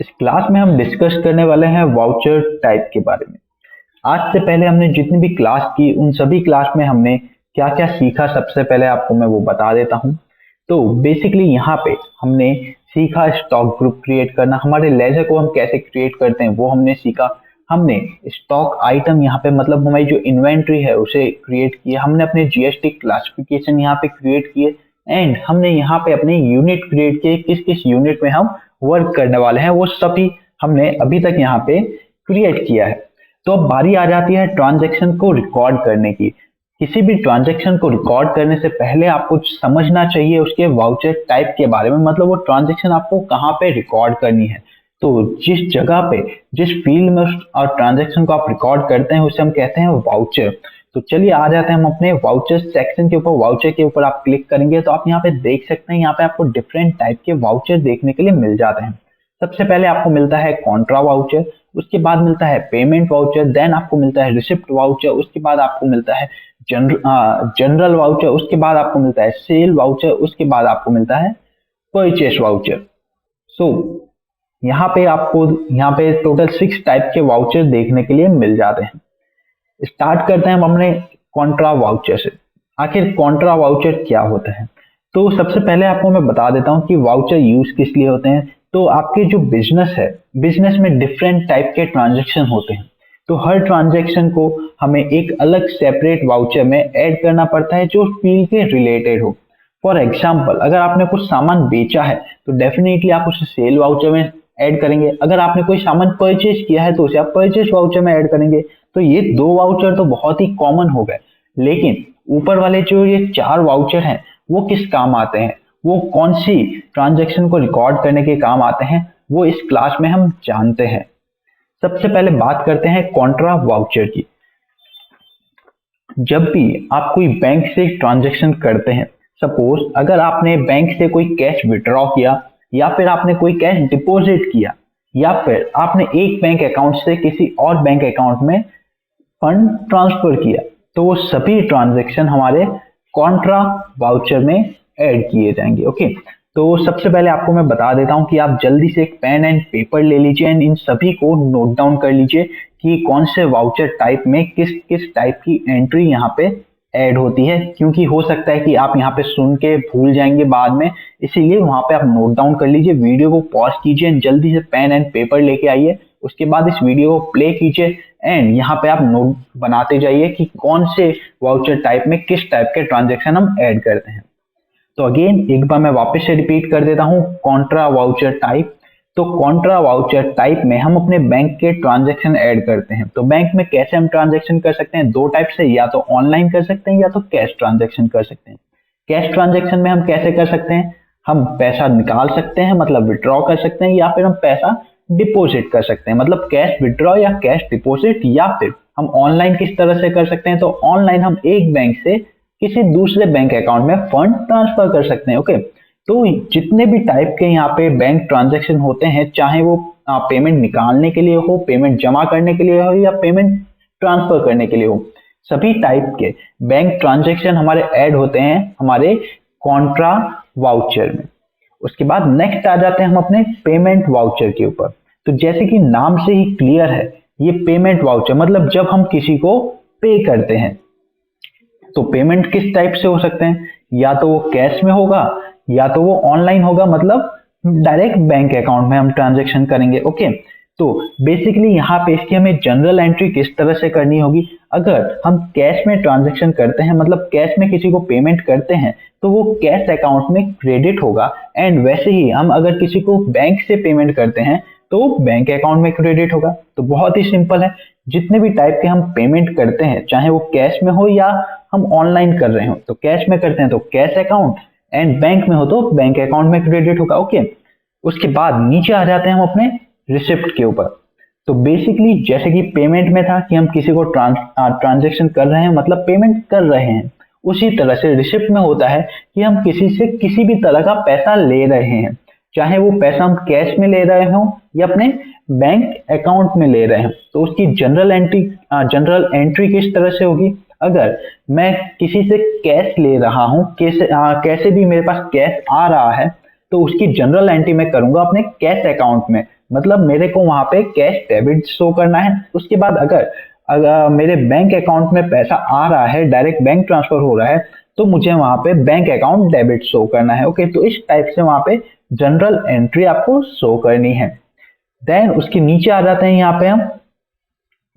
इस क्लास में हम डिस्कस करने वाले हैं वाउचर टाइप के बारे में। आज से पहले हमने जितनी भी क्लास की उन सभी क्लास में हमने क्या क्या सीखा, सबसे पहले आपको मैं वो बता देता हूँ। तो बेसिकली यहाँ पे हमने सीखा स्टॉक ग्रुप क्रिएट करना, हमारे लेजर को हम कैसे क्रिएट करते हैं वो हमने सीखा। हमने स्टॉक आइटम यहाँ पे मतलब हमारी जो इन्वेंट्री है उसे क्रिएट किया, हमने अपने जीएसटी क्लासिफिकेशन यहाँ पे क्रिएट किए एंड हमने यहाँ पे अपने यूनिट क्रिएट किए, किस किस यूनिट में हम वर्क करने वाले हैं वो सभी हमने अभी तक यहाँ पे क्रिएट किया है। तो अब बारी आ जाती है ट्रांजैक्शन को रिकॉर्ड करने की। किसी भी ट्रांजैक्शन को रिकॉर्ड करने से पहले आपको समझना चाहिए उसके वाउचर टाइप के बारे में, मतलब वो ट्रांजैक्शन आपको कहाँ पे रिकॉर्ड करनी है। तो जिस जगह पे, जिस फील्ड में और ट्रांजैक्शन को आप रिकॉर्ड करते हैं उसे हम कहते हैं वाउचर। तो चलिए आ जाते हैं हम अपने वाउचर सेक्शन के ऊपर। वाउचर के ऊपर आप क्लिक करेंगे तो आप यहाँ पे देख सकते हैं, यहाँ पे आपको डिफरेंट टाइप के वाउचर देखने के लिए मिल जाते हैं। सबसे पहले आपको मिलता है कॉन्ट्रा वाउचर, उसके बाद मिलता है पेमेंट वाउचर, देन आपको मिलता है रिसिप्ट वाउचर, उसके बाद आपको मिलता है जनरल वाउचर, उसके बाद आपको मिलता है सेल वाउचर, उसके बाद आपको मिलता है परचेस वाउचर। सो यहाँ पे टोटल 6 टाइप के वाउचर देखने के लिए मिल जाते हैं। स्टार्ट करते हैं हम अपने कॉन्ट्रा वाउचर से। आखिर कॉन्ट्रा वाउचर क्या होता है? तो सबसे पहले आपको मैं बता देता हूँ कि वाउचर यूज किस लिए होते हैं। तो आपके जो बिजनेस है, बिजनेस में डिफरेंट टाइप के ट्रांजैक्शन होते हैं, तो हर ट्रांजैक्शन को हमें एक अलग सेपरेट वाउचर में ऐड करना पड़ता है जो फील्ड के रिलेटेड हो। फॉर एग्जाम्पल, अगर आपने कुछ सामान बेचा है तो डेफिनेटली आप उसे सेल वाउचर में ऐड करेंगे। अगर आपने कोई सामान परचेज किया है तो उसे आप परचेज वाउचर में ऐड करेंगे। तो ये 2 वाउचर तो बहुत ही कॉमन हो गए, लेकिन ऊपर वाले जो ये 4 वाउचर हैं वो किस काम आते हैं, वो कौन सी ट्रांजैक्शन को रिकॉर्ड करने के काम आते हैं, वो इस क्लास में हम जानते हैं। सबसे पहले बात करते हैं कॉन्ट्रा वाउचर की। जब भी आप कोई बैंक से ट्रांजैक्शन करते हैं, सपोज अगर आपने बैंक से कोई कैश विड्रॉ किया या फिर आपने कोई कैश डिपॉजिट किया या फिर आपने एक बैंक अकाउंट से किसी और बैंक अकाउंट में फंड ट्रांसफर किया, तो वो सभी ट्रांजैक्शन हमारे कॉन्ट्रा वाउचर में ऐड किए जाएंगे। ओके, तो सबसे पहले आपको मैं बता देता हूं कि आप जल्दी से एक पेन एंड पेपर ले लीजिए एंड इन सभी को नोट डाउन कर लीजिए कि कौन से वाउचर टाइप में किस किस टाइप की एंट्री यहाँ पे ऐड होती है, क्योंकि हो सकता है कि आप यहाँ पे सुन के भूल जाएंगे बाद में, इसीलिए वहां पे आप नोट डाउन कर लीजिए। वीडियो को पॉज कीजिए, जल्दी से पेन एंड पेपर लेके आइए, उसके बाद इस वीडियो को प्ले कीजिए एंड यहाँ पे आप नोट बनाते जाइए कि कौन से वाउचर टाइप में किस टाइप के ट्रांजैक्शन हम ऐड करते हैं। तो अगेन एक बार मैं वापस से रिपीट कर देता हूँ, कॉन्ट्रा वाउचर टाइप। तो कॉन्ट्रा वाउचर टाइप में हम अपने बैंक के ट्रांजैक्शन ऐड करते हैं। तो बैंक में कैसे हम ट्रांजैक्शन कर सकते हैं? 2 टाइप से, या तो ऑनलाइन कर सकते हैं या तो कैश ट्रांजैक्शन कर सकते हैं। कैश ट्रांजैक्शन में हम कैसे कर सकते हैं? हम पैसा निकाल सकते हैं, मतलब विड्रॉ कर सकते हैं, या फिर हम पैसा डिपॉजिट कर सकते हैं, मतलब कैश विड्रॉ या कैश डिपॉजिट। या फिर हम ऑनलाइन किस तरह से कर सकते हैं? तो ऑनलाइन हम एक बैंक से किसी दूसरे बैंक अकाउंट में फंड ट्रांसफर कर सकते हैं। ओके, तो जितने भी टाइप के यहाँ पे बैंक ट्रांजैक्शन होते हैं, चाहे वो पेमेंट निकालने के लिए हो, पेमेंट जमा करने के लिए हो या पेमेंट ट्रांसफर करने के लिए हो, सभी टाइप के बैंक ट्रांजैक्शन हमारे ऐड होते हैं हमारे कॉन्ट्रा वाउचर में। उसके बाद नेक्स्ट आ जाते हैं हम अपने पेमेंट वाउचर के ऊपर। तो जैसे कि नाम से ही क्लियर है, ये पेमेंट वाउचर मतलब जब हम किसी को पे करते हैं। तो पेमेंट किस टाइप से हो सकते हैं? या तो वो कैश में होगा या तो वो ऑनलाइन होगा, मतलब डायरेक्ट बैंक अकाउंट में हम ट्रांजैक्शन करेंगे। ओके, तो बेसिकली यहाँ पे इसकी हमें जनरल एंट्री किस तरह से करनी होगी। अगर हम कैश में ट्रांजैक्शन करते हैं, मतलब कैश में किसी को पेमेंट करते हैं, तो वो कैश अकाउंट में क्रेडिट होगा एंड वैसे ही हम अगर किसी को बैंक से पेमेंट करते हैं तो बैंक अकाउंट में क्रेडिट होगा। तो बहुत ही सिंपल है, जितने भी टाइप के हम पेमेंट करते हैं, चाहे वो कैश में हो या हम ऑनलाइन कर रहे हो, तो कैश में करते हैं तो कैश अकाउंट एंड बैंक में हो तो बैंक अकाउंट में क्रेडिट होगा। ओके, उसके बाद नीचे आ जाते हैं हम अपने रिसिप्ट के ऊपर। तो बेसिकली जैसे कि पेमेंट में था कि हम किसी को ट्रांजैक्शन कर रहे हैं, मतलब पेमेंट कर रहे हैं, उसी तरह से रिसिप्ट में होता है कि हम किसी से किसी भी तरह का पैसा ले रहे हैं, चाहे वो पैसा हम कैश में ले रहे हो या अपने बैंक अकाउंट में ले रहे हो। तो उसकी जनरल एंट्री किस तरह से होगी? अगर मैं किसी से कैश ले रहा हूं, कैसे भी मेरे पास कैश आ रहा है, तो उसकी जनरल एंट्री मैं करूंगा अपने कैश अकाउंट में, मतलब मेरे को वहां पे कैश डेबिट शो करना है। उसके बाद अगर मेरे बैंक अकाउंट में पैसा आ रहा है, डायरेक्ट बैंक ट्रांसफर हो रहा है, तो मुझे वहां पे बैंक अकाउंट डेबिट शो करना है। ओके, तो इस टाइप से वहां पे जनरल एंट्री आपको शो करनी है। देन उसके नीचे आ जाते हैं यहाँ पे हम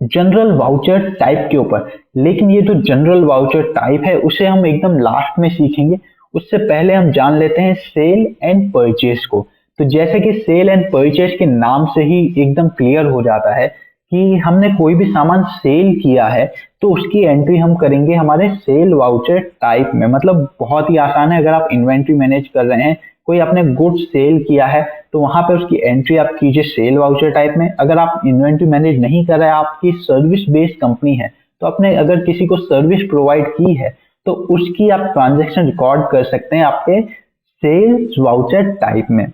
जनरल वाउचर टाइप के ऊपर। लेकिन ये जो जनरल वाउचर टाइप है उसे हम एकदम लास्ट में सीखेंगे। उससे पहले हम जान लेते हैं सेल एंड परचेज को। तो जैसे कि सेल एंड परचेज के नाम से ही एकदम क्लियर हो जाता है कि हमने कोई भी सामान सेल किया है तो उसकी एंट्री हम करेंगे हमारे सेल वाउचर टाइप में। मतलब बहुत ही आसान है। अगर आप इन्वेंट्री मैनेज कर रहे हैं, कोई आपने गुड्स सेल किया है, तो वहां पे उसकी एंट्री आप कीजिए सेल वाउचर टाइप में। अगर आप इन्वेंट्री मैनेज नहीं कर रहे हैं, आपकी सर्विस बेस्ड कंपनी है, तो आपने अगर किसी को सर्विस प्रोवाइड की है तो उसकी आप ट्रांजैक्शन रिकॉर्ड कर सकते हैं आपके सेल्स वाउचर टाइप में।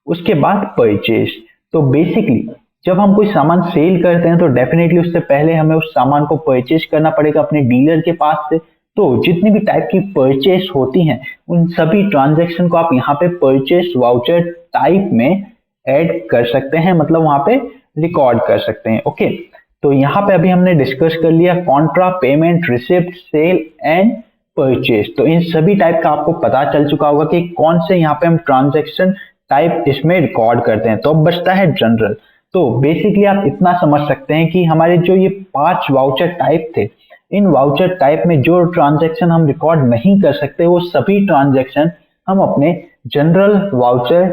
उसके बाद परचेज। तो बेसिकली जब हम कोई सामान सेल करते हैं तो डेफिनेटली उससे पहले हमें उस सामान को परचेज करना पड़ेगा अपने डीलर के पास से। तो जितनी भी टाइप की परचेज होती हैं उन सभी ट्रांजैक्शन को आप यहाँ पे परचेज वाउचर टाइप में ऐड कर सकते हैं, मतलब वहां पे रिकॉर्ड कर सकते हैं। ओके, तो यहाँ पे अभी हमने डिस्कस कर लिया contra, payment, receipt, sale and purchase. तो इन सभी टाइप का आपको पता चल चुका होगा कि कौन से यहाँ पे हम ट्रांजैक्शन टाइप इसमें रिकॉर्ड करते हैं। तो अब बचता है जनरल। तो बेसिकली आप इतना समझ सकते हैं कि हमारे जो ये 5 वाउचर टाइप थे, इन वाउचर टाइप में जो ट्रांजैक्शन हम रिकॉर्ड नहीं कर सकते वो सभी ट्रांजैक्शन हम अपने जनरल वाउचर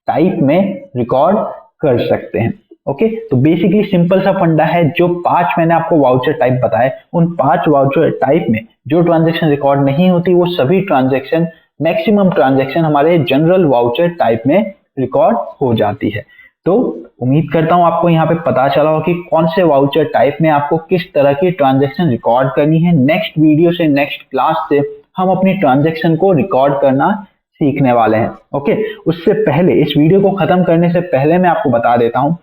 टाइप में रिकॉर्ड कर सकते हैं। ओके, तो बेसिकली सिंपल सा फंडा है। जो 5 मैंने आपको वाउचर टाइप बताए, उन 5 वाउचर टाइप में जो ट्रांजैक्शन रिकॉर्ड नहीं होती वो सभी ट्रांजैक्शन, मैक्सिमम ट्रांजैक्शन हमारे जनरल वाउचर टाइप में रिकॉर्ड हो जाती है। तो उम्मीद करता हूं आपको यहाँ पे पता चला हो कि कौन से वाउचर टाइप में आपको किस तरह की ट्रांजैक्शन रिकॉर्ड करनी है। नेक्स्ट वीडियो से, नेक्स्ट क्लास से हम अपनी ट्रांजैक्शन को रिकॉर्ड करना सीखने वाले हैं। ओके, उससे पहले, इस वीडियो को खत्म करने से पहले मैं आपको बता देता हूं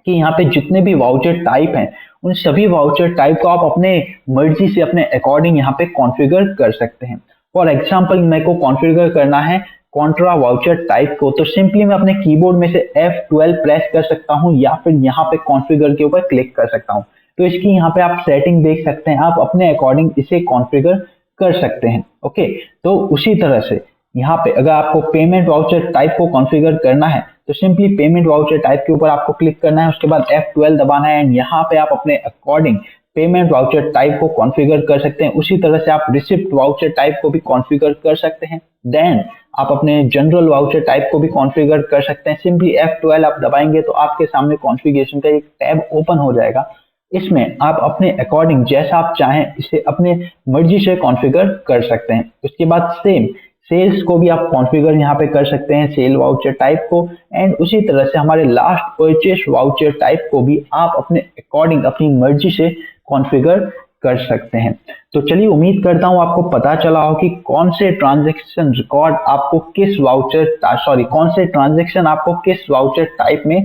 कि यहाँ पे जितने भी वाउचर टाइप हैं उन सभी वाउचर टाइप को आप अपने मर्जी से, अपने अकॉर्डिंग यहाँ पे कॉन्फ़िगर कर सकते हैं। फॉर एग्जाम्पल, मेरे को कॉन्फ़िगर करना है कॉन्ट्रा वाउचर टाइप को, तो सिंपली मैं अपने कीबोर्ड में से F12 प्रेस कर सकता हूं या फिर यहाँ पे कॉन्फ़िगर के ऊपर क्लिक कर सकता हूं। तो इसकी यहाँ पे आप सेटिंग देख सकते हैं, आप अपने अकॉर्डिंग इसे कॉन्फ़िगर कर सकते हैं। ओके, तो उसी तरह से यहाँ पे अगर आपको पेमेंट वाउचर टाइप को कॉन्फ़िगर करना है तो सिंपली पेमेंट वाउचर टाइप के ऊपर आपको क्लिक करना है, उसके बाद F12 दबाना है एंड यहाँ पे आप अपने अकॉर्डिंग पेमेंट वाउचर टाइप को कॉन्फ़िगर कर सकते हैं। उसी तरह से आप रिसिप्ट वाउचर टाइप को भी कॉन्फ़िगर कर सकते हैं। देन आप अपने जनरल वाउचर टाइप को भी कॉन्फ़िगर कर सकते हैं। सिंपली F12 आप दबाएंगे तो आपके सामने कॉन्फ़िगरेशन का एक टैब ओपन हो जाएगा। इसमें आप अपने अकॉर्डिंग जैसा आप चाहें इसे अपने मर्जी से कॉन्फ़िगर कर सकते हैं। उसके बाद सेम सेल्स को भी आप कॉन्फ़िगर यहाँ पे कर सकते हैं, सेल वाउचर टाइप को। एंड उसी तरह से हमारे लास्ट परचेस वाउचर टाइप को भी आप अपने अकॉर्डिंग, अपनी मर्जी से कॉन्फ़िगर कर सकते हैं। तो चलिए, उम्मीद करता हूं आपको पता चला हो कि कौन से ट्रांजैक्शन रिकॉर्ड आपको किस वाउचर कौन से ट्रांजैक्शन आपको किस वाउचर टाइप में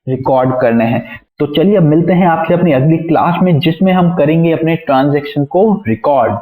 रिकॉर्ड करने हैं। तो चलिए अब मिलते हैं आपसे अपनी अगली क्लास में जिसमें हम करेंगे अपने ट्रांजैक्शन को रिकॉर्ड।